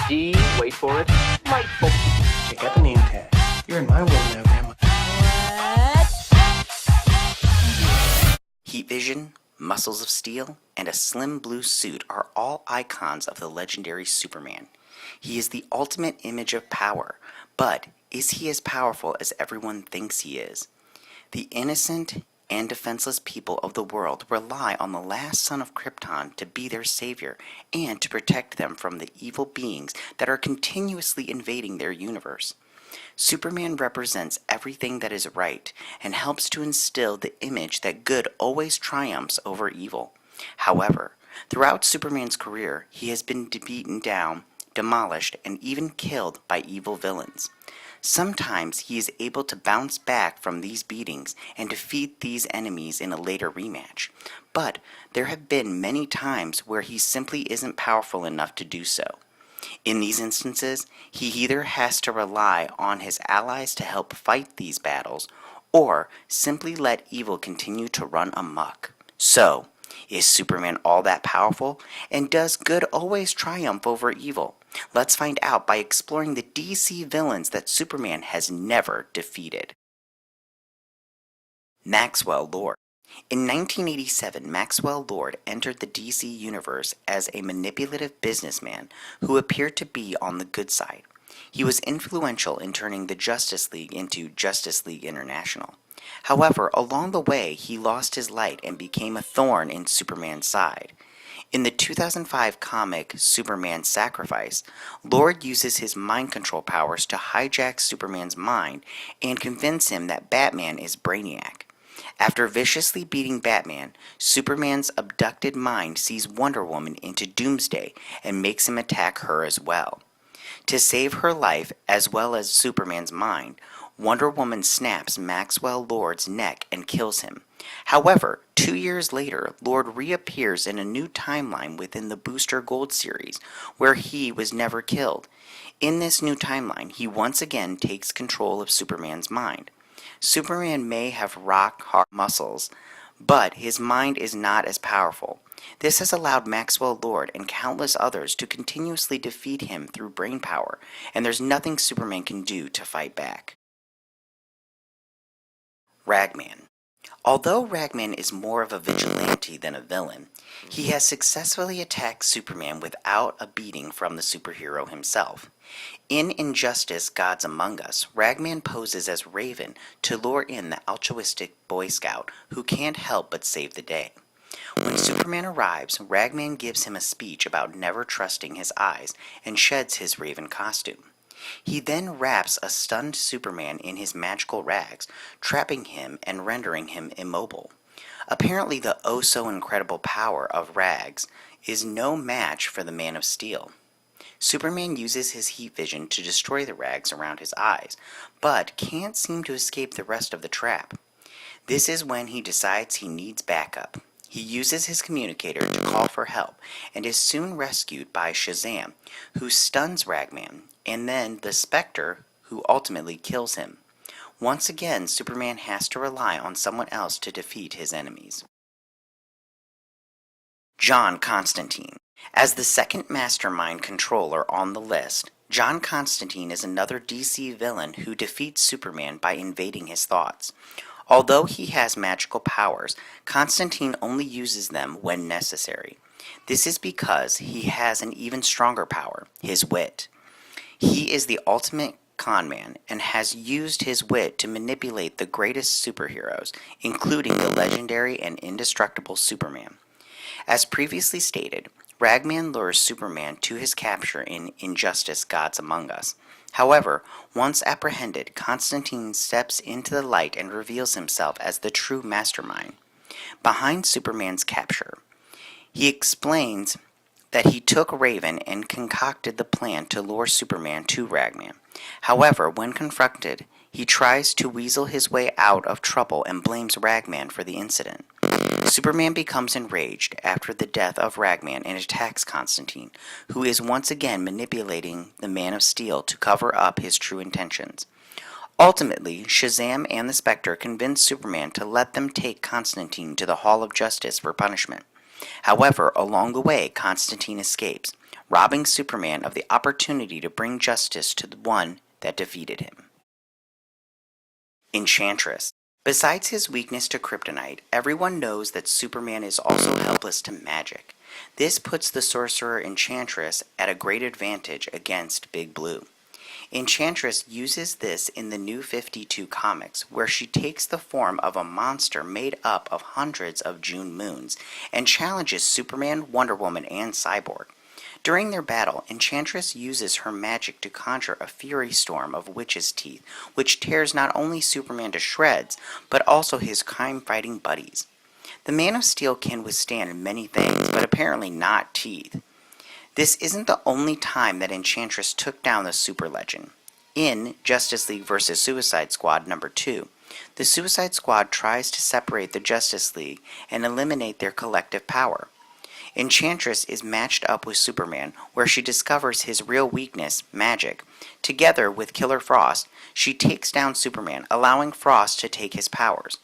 D, wait for it, delightful. Check out the name tag. You're in my world now, Grandma. Heat vision, muscles of steel, and a slim blue suit are all icons of the legendary Superman. He is the ultimate image of power, but is he as powerful as everyone thinks he is? The innocent and defenseless people of the world rely on the last son of Krypton to be their savior and to protect them from the evil beings that are continuously invading their universe. Superman represents everything that is right and helps to instill the image that good always triumphs over evil. However, throughout Superman's career, he has been beaten down, demolished, and even killed by evil villains. Sometimes he is able to bounce back from these beatings and defeat these enemies in a later rematch, but there have been many times where he simply isn't powerful enough to do so. In these instances, he either has to rely on his allies to help fight these battles, or simply let evil continue to run amok. So, is Superman all that powerful, and does good always triumph over evil? Let's find out by exploring the DC villains that Superman has never defeated. Maxwell Lord. In 1987, Maxwell Lord entered the DC universe as a manipulative businessman who appeared to be on the good side. He was influential in turning the Justice League into Justice League International. However, along the way, he lost his light and became a thorn in Superman's side. In the 2005 comic Superman Sacrifice, Lord uses his mind control powers to hijack Superman's mind and convince him that Batman is Brainiac. After viciously beating Batman, Superman's abducted mind sees Wonder Woman into Doomsday and makes him attack her as well. To save her life as well as Superman's mind, Wonder Woman snaps Maxwell Lord's neck and kills him. However, 2 years later, Lord reappears in a new timeline within the Booster Gold series, where he was never killed. In this new timeline, he once again takes control of Superman's mind. Superman may have rock-hard muscles, but his mind is not as powerful. This has allowed Maxwell Lord and countless others to continuously defeat him through brain power, and there's nothing Superman can do to fight back. Ragman. Although Ragman is more of a vigilante than a villain, he has successfully attacked Superman without a beating from the superhero himself. In Injustice Gods Among Us, Ragman poses as Raven to lure in the altruistic Boy Scout who can't help but save the day. When Superman arrives, Ragman gives him a speech about never trusting his eyes and sheds his Raven costume. He then wraps a stunned Superman in his magical rags, trapping him and rendering him immobile. Apparently the oh-so-incredible power of rags is no match for the Man of Steel. Superman uses his heat vision to destroy the rags around his eyes, but can't seem to escape the rest of the trap. This is when he decides he needs backup. He uses his communicator to call for help and is soon rescued by Shazam, who stuns Ragman, and then the Spectre, who ultimately kills him. Once again, Superman has to rely on someone else to defeat his enemies. John Constantine. As the second mastermind controller on the list, John Constantine is another DC villain who defeats Superman by invading his thoughts. Although he has magical powers, Constantine only uses them when necessary. This is because he has an even stronger power, his wit. He is the ultimate conman and has used his wit to manipulate the greatest superheroes, including the legendary and indestructible Superman. As previously stated, Ragman lures Superman to his capture in Injustice Gods Among Us. However, once apprehended, Constantine steps into the light and reveals himself as the true mastermind behind Superman's capture. He explains that he took Raven and concocted the plan to lure Superman to Ragman. However, when confronted, he tries to weasel his way out of trouble and blames Ragman for the incident. Superman becomes enraged after the death of Ragman and attacks Constantine, who is once again manipulating the Man of Steel to cover up his true intentions. Ultimately, Shazam and the Spectre convince Superman to let them take Constantine to the Hall of Justice for punishment. However, along the way, Constantine escapes. robbing Superman of the opportunity to bring justice to the one that defeated him. Enchantress. Besides his weakness to kryptonite, everyone knows that Superman is also helpless to magic. This puts the sorcerer Enchantress at a great advantage against Big Blue. Enchantress uses this in the New 52 comics, where she takes the form of a monster made up of hundreds of June moons and challenges Superman, Wonder Woman, and Cyborg. During their battle, Enchantress uses her magic to conjure a fury storm of witches' teeth, which tears not only Superman to shreds, but also his crime-fighting buddies. The Man of Steel can withstand many things, but apparently not teeth. This isn't the only time that Enchantress took down the super legend. In Justice League vs. Suicide Squad number 2, the Suicide Squad tries to separate the Justice League and eliminate their collective power. Enchantress is matched up with Superman, where she discovers his real weakness, magic. Together with Killer Frost, she takes down Superman, allowing Frost to take his powers.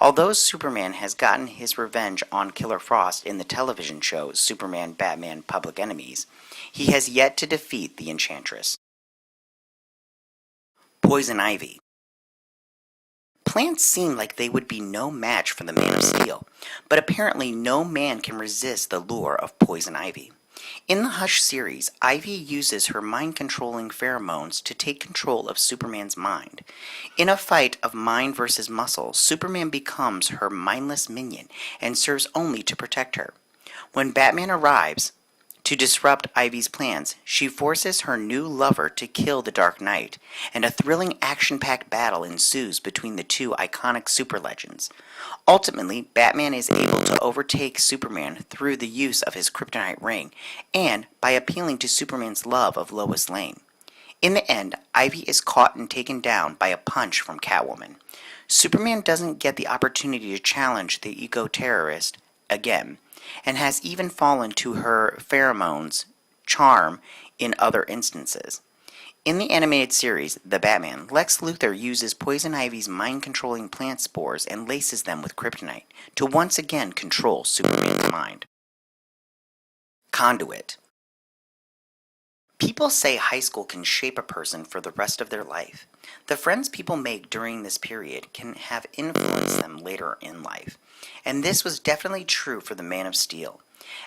Although Superman has gotten his revenge on Killer Frost in the television show Superman, Batman, Public Enemies, he has yet to defeat the Enchantress. Poison Ivy. Plants seem like they would be no match for the Man of Steel, but apparently no man can resist the lure of Poison Ivy. In the Hush series, Ivy uses her mind-controlling pheromones to take control of Superman's mind. In a fight of mind versus muscle, Superman becomes her mindless minion and serves only to protect her. When Batman arrives to disrupt Ivy's plans, she forces her new lover to kill the Dark Knight, and a thrilling action-packed battle ensues between the two iconic super legends. Ultimately, Batman is able to overtake Superman through the use of his kryptonite ring, and by appealing to Superman's love of Lois Lane. In the end, Ivy is caught and taken down by a punch from Catwoman. Superman doesn't get the opportunity to challenge the eco-terrorist again, and has even fallen to her pheromones charm in other instances. In the animated series, The Batman, Lex Luthor uses Poison Ivy's mind-controlling plant spores and laces them with kryptonite to once again control Superman's mind. Conduit. People say high school can shape a person for the rest of their life. The friends people make during this period can have influenced them later in life. And this was definitely true for the Man of Steel.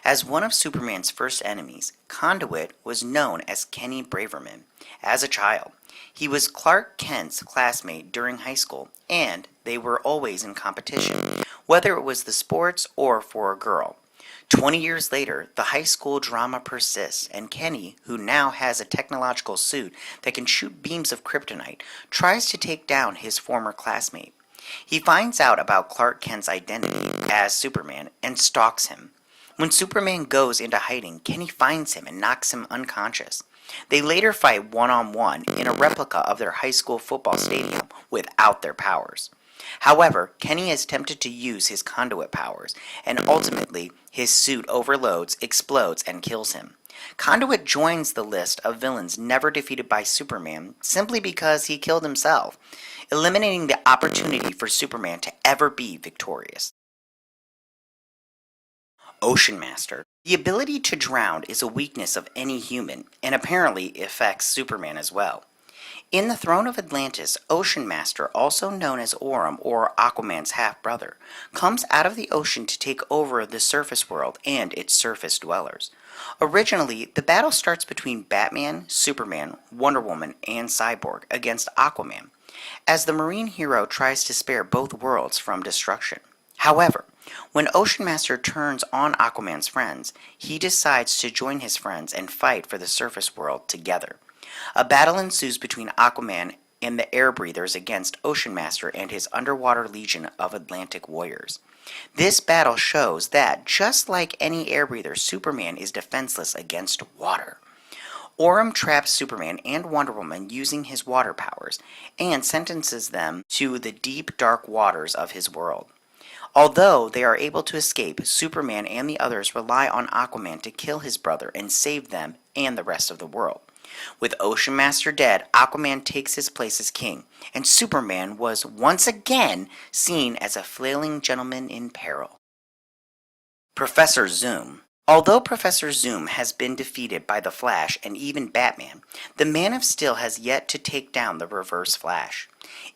As one of Superman's first enemies, Conduit was known as Kenny Braverman. As a child, he was Clark Kent's classmate during high school, and they were always in competition, whether it was the sports or for a girl. 20 years later, the high school drama persists, and Kenny, who now has a technological suit that can shoot beams of kryptonite, tries to take down his former classmate. He finds out about Clark Kent's identity as Superman and stalks him. When Superman goes into hiding, Kenny finds him and knocks him unconscious. They later fight one-on-one in a replica of their high school football stadium without their powers. However, Kenny is tempted to use his conduit powers, and ultimately, his suit overloads, explodes, and kills him. Conduit joins the list of villains never defeated by Superman simply because he killed himself, eliminating the opportunity for Superman to ever be victorious. Ocean Master. The ability to drown is a weakness of any human, and apparently affects Superman as well. In the Throne of Atlantis, Ocean Master, also known as Orm or Aquaman's half-brother, comes out of the ocean to take over the surface world and its surface dwellers. Originally, the battle starts between Batman, Superman, Wonder Woman, and Cyborg against Aquaman, as the marine hero tries to spare both worlds from destruction. However, when Ocean Master turns on Aquaman's friends, he decides to join his friends and fight for the surface world together. A battle ensues between Aquaman and the air breathers against Ocean Master and his underwater legion of Atlantic warriors. This battle shows that, just like any air breather, Superman is defenseless against water. Orm traps Superman and Wonder Woman using his water powers, and sentences them to the deep, dark waters of his world. Although they are able to escape, Superman and the others rely on Aquaman to kill his brother and save them and the rest of the world. With Ocean Master dead, Aquaman takes his place as king, and Superman was once again seen as a flailing gentleman in peril. Professor Zoom. Although Professor Zoom has been defeated by the Flash and even Batman, the Man of Steel has yet to take down the Reverse Flash.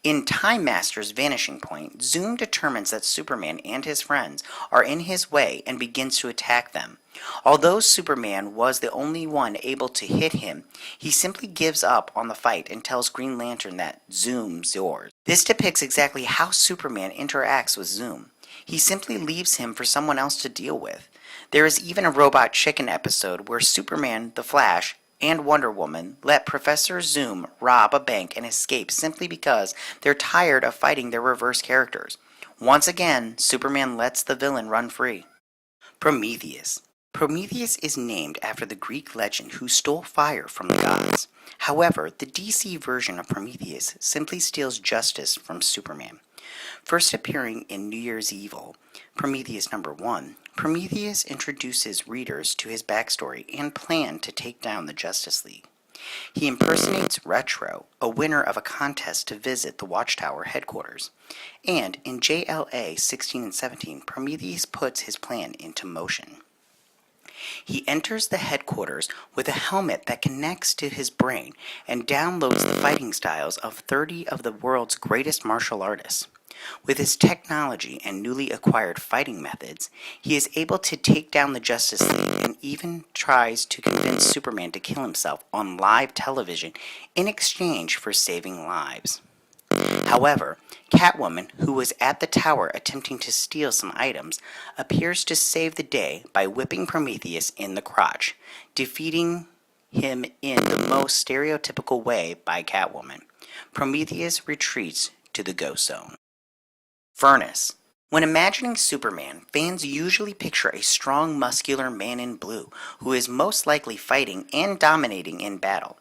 In Time Master's Vanishing Point, Zoom determines that Superman and his friends are in his way and begins to attack them. Although Superman was the only one able to hit him, he simply gives up on the fight and tells Green Lantern that Zoom's yours. This depicts exactly how Superman interacts with Zoom. He simply leaves him for someone else to deal with. There is even a Robot Chicken episode where Superman, the Flash, and Wonder Woman let Professor Zoom rob a bank and escape simply because they're tired of fighting their reverse characters. Once again, Superman lets the villain run free. Prometheus. Prometheus is named after the Greek legend who stole fire from the gods. However, the DC version of Prometheus simply steals justice from Superman. First appearing in New Year's Evil, Prometheus #1, Prometheus introduces readers to his backstory and plan to take down the Justice League. He impersonates Retro, a winner of a contest to visit the Watchtower headquarters. And in JLA 16 and 17, Prometheus puts his plan into motion. He enters the headquarters with a helmet that connects to his brain and downloads the fighting styles of 30 of the world's greatest martial artists. With his technology and newly acquired fighting methods, he is able to take down the Justice League and even tries to convince Superman to kill himself on live television in exchange for saving lives. However, Catwoman, who was at the tower attempting to steal some items, appears to save the day by whipping Prometheus in the crotch, defeating him in the most stereotypical way by Catwoman. Prometheus retreats to the Ghost Zone. Furnace. When imagining Superman, fans usually picture a strong, muscular man in blue who is most likely fighting and dominating in battle.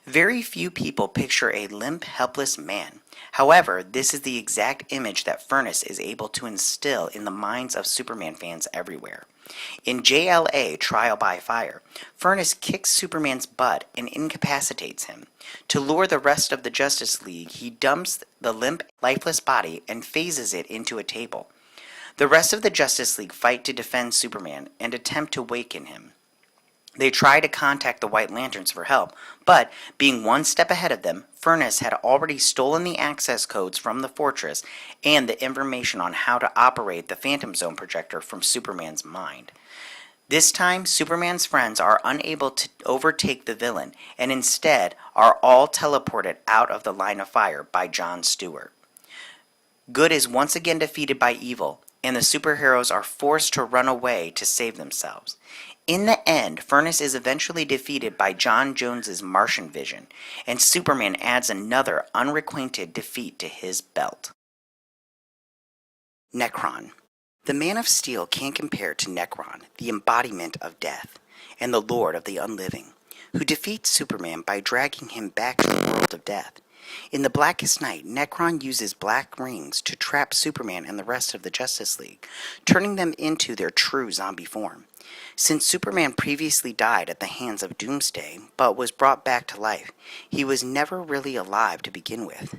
Very few people picture a limp, helpless man. However, this is the exact image that Furnace is able to instill in the minds of Superman fans everywhere. In JLA Trial by Fire, Furnace kicks Superman's butt and incapacitates him. To lure the rest of the Justice League, he dumps the limp, lifeless body and phases it into a table. The rest of the Justice League fight to defend Superman and attempt to waken him. They try to contact the White Lanterns for help, but, being one step ahead of them, Furnace had already stolen the access codes from the fortress and the information on how to operate the Phantom Zone projector from Superman's mind. This time, Superman's friends are unable to overtake the villain, and instead are all teleported out of the line of fire by Jon Stewart. Good is once again defeated by evil, and the superheroes are forced to run away to save themselves. In the end, Furnace is eventually defeated by John Jones's Martian Vision, and Superman adds another unrequited defeat to his belt. Necron. The Man of Steel can't compare to Necron, the embodiment of death, and the Lord of the Unliving, who defeats Superman by dragging him back to the world of death. In The Blackest Night, Necron uses black rings to trap Superman and the rest of the Justice League, turning them into their true zombie form. Since Superman previously died at the hands of Doomsday, but was brought back to life, he was never really alive to begin with.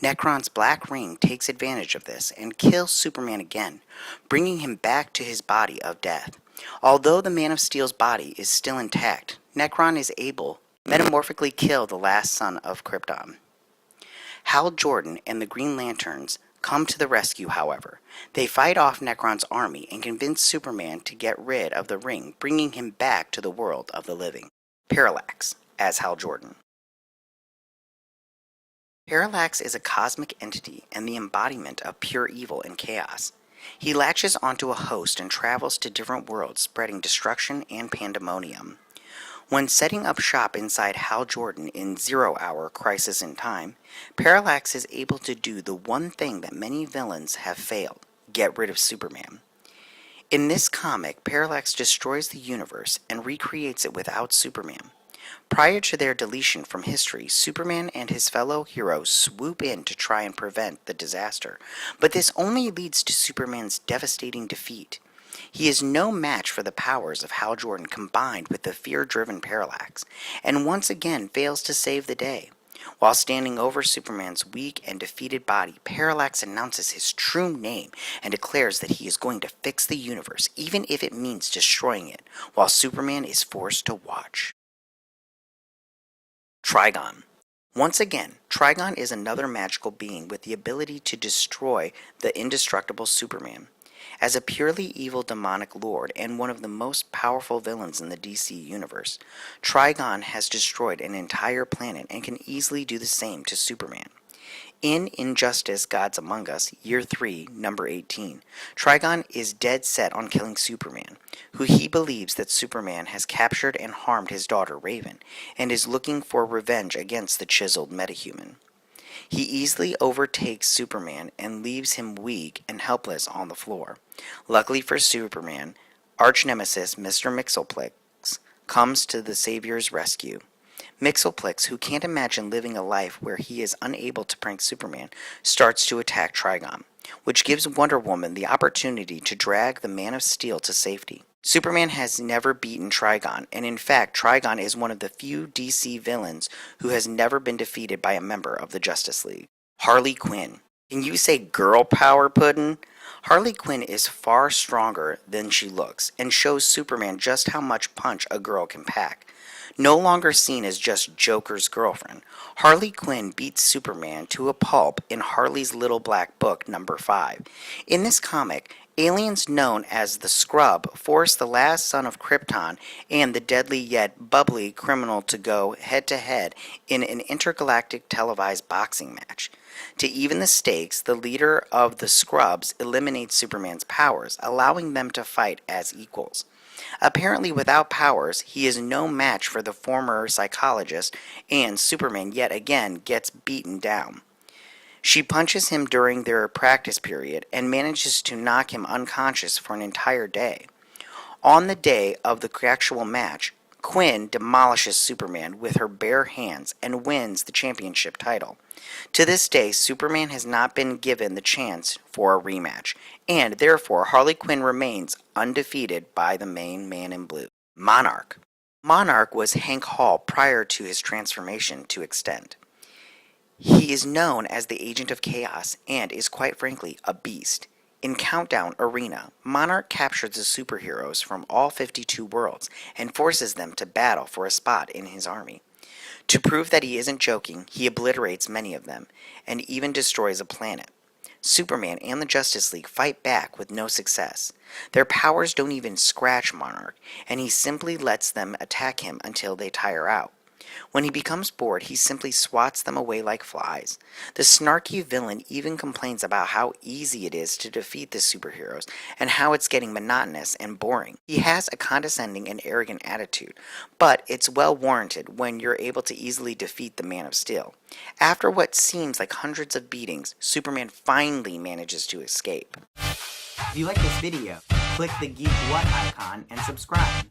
Necron's black ring takes advantage of this and kills Superman again, bringing him back to his body of death. Although the Man of Steel's body is still intact, Necron is able to metamorphically kill the last son of Krypton. Hal Jordan and the Green Lanterns come to the rescue, however. They fight off Necron's army and convince Superman to get rid of the ring, bringing him back to the world of the living. Parallax, as Hal Jordan. Parallax is a cosmic entity and the embodiment of pure evil and chaos. He latches onto a host and travels to different worlds, spreading destruction and pandemonium. When setting up shop inside Hal Jordan in 0 Hour Crisis in Time, Parallax is able to do the one thing that many villains have failed: get rid of Superman. In this comic, Parallax destroys the universe and recreates it without Superman. Prior to their deletion from history, Superman and his fellow heroes swoop in to try and prevent the disaster, but this only leads to Superman's devastating defeat. He is no match for the powers of Hal Jordan combined with the fear-driven Parallax, and once again fails to save the day. While standing over Superman's weak and defeated body, Parallax announces his true name and declares that he is going to fix the universe, even if it means destroying it, while Superman is forced to watch. Trigon. Once again, Trigon is another magical being with the ability to destroy the indestructible Superman. As a purely evil demonic lord and one of the most powerful villains in the DC universe, Trigon has destroyed an entire planet and can easily do the same to Superman. In Injustice Gods Among Us, Year 3, Number 18, Trigon is dead set on killing Superman, who he believes that Superman has captured and harmed his daughter Raven, and is looking for revenge against the chiseled metahuman. He easily overtakes Superman and leaves him weak and helpless on the floor. Luckily for Superman, arch-nemesis Mr. Mxyzptlk comes to the Savior's rescue. Mxyzptlk, who can't imagine living a life where he is unable to prank Superman, starts to attack Trigon, which gives Wonder Woman the opportunity to drag the Man of Steel to safety. Superman has never beaten Trigon, and in fact, Trigon is one of the few DC villains who has never been defeated by a member of the Justice League. Harley Quinn. Can you say girl power, Puddin'? Harley Quinn is far stronger than she looks, and shows Superman just how much punch a girl can pack. No longer seen as just Joker's girlfriend, Harley Quinn beats Superman to a pulp in Harley's Little Black Book number 5. In this comic, aliens known as the Scrub force the last son of Krypton and the deadly yet bubbly criminal to go head-to-head in an intergalactic televised boxing match. To even the stakes, the leader of the Scrubs eliminates Superman's powers, allowing them to fight as equals. Apparently without powers, he is no match for the former psychologist, and Superman yet again gets beaten down. She punches him during their practice period and manages to knock him unconscious for an entire day. On the day of the actual match, Quinn demolishes Superman with her bare hands and wins the championship title. To this day, Superman has not been given the chance for a rematch, and therefore Harley Quinn remains undefeated by the main man in blue. Monarch. Monarch was Hank Hall prior to his transformation to Extend. He is known as the Agent of Chaos and is quite frankly a beast. In Countdown Arena, Monarch captures the superheroes from all 52 worlds and forces them to battle for a spot in his army. To prove that he isn't joking, he obliterates many of them, and even destroys a planet. Superman and the Justice League fight back with no success. Their powers don't even scratch Monarch, and he simply lets them attack him until they tire out. When he becomes bored, he simply swats them away like flies. The snarky villain even complains about how easy it is to defeat the superheroes and how it's getting monotonous and boring. He has a condescending and arrogant attitude, but it's well warranted when you're able to easily defeat the Man of Steel. After what seems like hundreds of beatings, Superman finally manages to escape. If you like this video, click the Geek What icon and subscribe.